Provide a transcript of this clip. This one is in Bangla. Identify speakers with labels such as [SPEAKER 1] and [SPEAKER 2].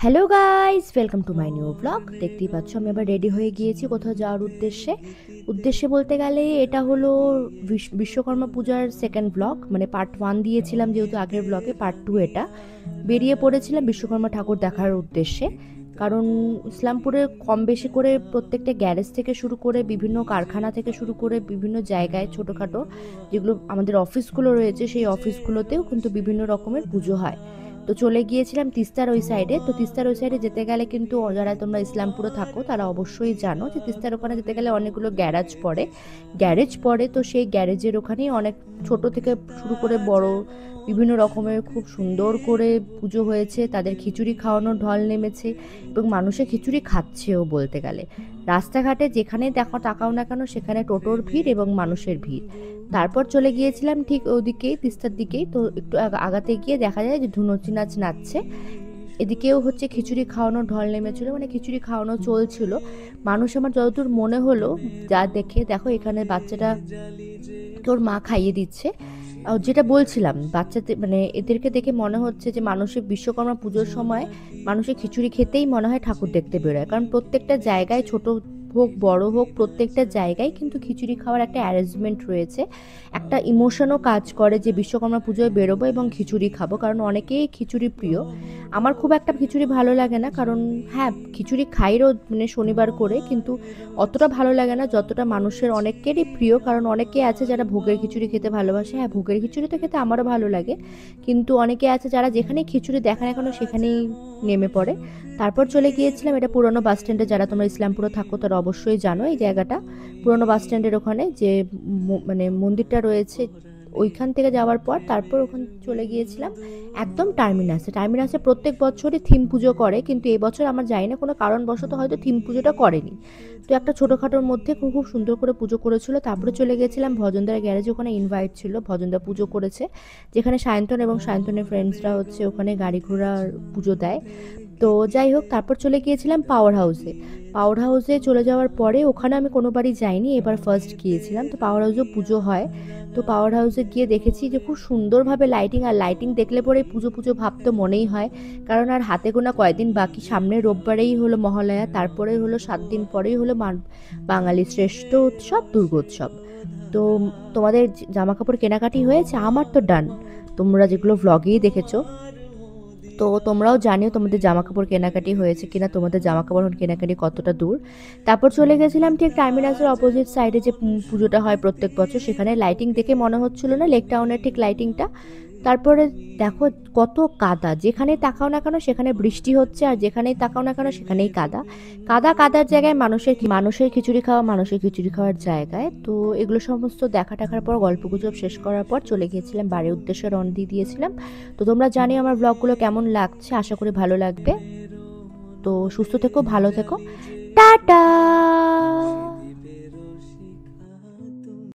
[SPEAKER 1] Hello guys, welcome to my new blog. দেখতেই পাচ্ছ আমি আবার রেডি হয়ে গিয়েছি কোথাও যাওয়ার উদ্দেশ্যে বলতে গেলে এটা হলো বিশ্বকর্মা পূজার সেকেন্ড ব্লগ, মানে পার্ট 1 দিয়েছিলাম যেহেতু আগের ব্লগে, পার্ট 2 এটা। বেরিয়ে পড়েছিলাম বিশ্বকর্মা ঠাকুর দেখার উদ্দেশ্যে, কারণ ইসলামপুরে কম বেশি করে প্রত্যেকটা গ্যারেজ থেকে শুরু করে বিভিন্ন কারখানা থেকে শুরু করে বিভিন্ন জায়গায় ছোটোখাটো যেগুলো আমাদের অফিসগুলো রয়েছে সেই অফিসগুলোতেও কিন্তু বিভিন্ন রকমের পুজো হয়। তো চলে গিয়েছিলাম তিস্তার ওই সাইডে। তো তিস্তার ওই সাইডে যেতে গেলে কিন্তু যারা তোমরা ইসলামপুরে থাকো তারা অবশ্যই জানো যে তিস্তার ওখানে যেতে গেলে অনেকগুলো গ্যারেজ পড়ে। তো সেই গ্যারেজের ওখানেই অনেক ছোট থেকে শুরু করে বড় বিভিন্ন রকমের খুব সুন্দর করে পুজো হয়েছে। তাদের খিচুড়ি খাওয়ানোর ঢল নেমেছে এবং মানুষে খিচুড়ি খাচ্ছেও বলতে গেলে। রাস্তাঘাটে যেখানেই দেখো তাকাও না কেন সেখানে টোটোর ভিড় এবং মানুষের ভিড়। তারপর চলে গিয়েছিলাম ঠিক ওদিকেই, তিস্তার দিকেই। তো একটু আগাতে গিয়ে দেখা যায় যে ধুনুচি নাচ নাচছে। এদিকেও হচ্ছে খিচুড়ি খাওয়ানোর ঢল নেমেছিল, মানে খিচুড়ি খাওয়ানো চলছিল। মানুষ আমার যতদূর মনে হলো, যা দেখো এখানে বাচ্চাটা তোর মা খাইয়ে দিচ্ছে। যেটা বলছিলাম বাচ্চাদের, মানে এদেরকে দেখে মনে হচ্ছে যে মানুষের বিশ্বকর্মা পুজোর সময় মানুষের খিচুড়ি খেতেই মনে হয় ঠাকুর দেখতে বেরোয়, কারণ প্রত্যেকটা জায়গায় ছোট হোক বড় হোক প্রত্যেকটা জায়গায় কিন্তু খিচুড়ি খাওয়ার একটা অ্যারেঞ্জমেন্ট রয়েছে। একটা ইমোশনও কাজ করে যে বিশ্বকর্মা পুজোয় বেরোবো এবং খিচুড়ি খাবো, কারণ অনেকেই খিচুড়ি প্রিয়। আমার খুব একটা খিচুড়ি ভালো লাগে না, কারণ হ্যাঁ খিচুড়ি খাইরও মানে শনিবার করে, কিন্তু অতটা ভালো লাগে না যতটা মানুষের অনেকেরই প্রিয়। কারণ অনেকে আছে যারা ভোগের খিচুড়ি খেতে ভালোবাসে। হ্যাঁ, ভোগের খিচুড়ি তো খেতে আমারও ভালো লাগে, কিন্তু অনেকে আছে যারা যেখানে খিচুড়ি দেখা না কেন সেখানেই নেমে পড়ে। তারপর চলে গিয়েছিলাম, এটা পুরনো বাস স্ট্যান্ডে, যারা তোমরা ইসলামপুরে থাকো তারা অবশ্যই জানো এই জায়গাটা। পুরনো বাস স্ট্যান্ডের ওখানে যে মানে মন্দিরটা রয়েছে, ওইখান থেকে যাওয়ার পর তারপর ওখান চলে গিয়েছিলাম একদম টার্মিনাসে প্রত্যেক বছরই থিম পুজো করে, কিন্তু এবছর আমার জানি না কোনো কারণবশত হয়তো থিম পুজোটা করেনি। তো একটা ছোটোখাটোর মধ্যে খুব খুব সুন্দর করে পুজো করেছিল। তারপরে চলে গেছিলাম ভজনদার গ্যারেজে, ওখানে ইনভাইট ছিল, ভজনদা পুজো করেছে, যেখানে সায়ন্তন এবং সায়ন্তনের ফ্রেন্ডসরা হচ্ছে ওখানে গাড়ি ঘোড়ার পুজো দেয়। তো যাই হোক, তারপর চলে গিয়েছিলাম পাওয়ার হাউসে চলে যাওয়ার পরে ওখানে আমি কোনোবারই যাইনি, এবার ফার্স্ট গিয়েছিলাম। তো পাওয়ার হাউসেও পুজো হয়। তো পাওয়ার হাউসে গিয়ে দেখেছি যে খুব সুন্দরভাবে লাইটিং দেখলে পরে পুজো পুজো ভাব তো মনেই হয়, কারণ আর হাতে গোনা কয়েকদিন বাকি, সামনের রোববারেই হলো মহালয়া, তারপরে হলো 7 দিন পরেই হলো বাঙালির শ্রেষ্ঠ উৎসব দুর্গোৎসব। তো তোমাদের জামা কাপড় কেনাকাটি হয়েছে? আমার তো ডান, তোমরা যেগুলো ভ্লগেই দেখেছো। তো তোমরাও জানিও তোমাদের জামা কাপড় কেনাকাটি হয়েছে কিনা, তোমাদের জামা কাপড় কেনাকাটি কতটা দূর। তারপর চলে গেছিলাম ঠিক টার্মিনাসের অপোজিট সাইডে যে পুজোটা হয় প্রত্যেক বছর, সেখানে লাইটিং দেখে মনে হচ্ছিল না লেক টাউনের ঠিক লাইটিংটা। তারপরে দেখো কত কাদা, যেখানে তাকাও না কেন সেখানে বৃষ্টি হচ্ছে, আর যেখানেই তাকাও না কেন সেখানেই কাদার জায়গায় মানুষের খিচুড়ি খাওয়ার জায়গায়। তো এগুলো সমস্ত দেখার পর গল্পগুজব শেষ করার পর চলে গিয়েছিলাম বাড়ির উদ্দেশ্যে রওনা দিয়েছিলাম। তো তোমরা জানিও আমার ব্লগগুলো কেমন লাগছে, আশা করি ভালো লাগবে। তো সুস্থ থেকো, ভালো থেকো, টাটা।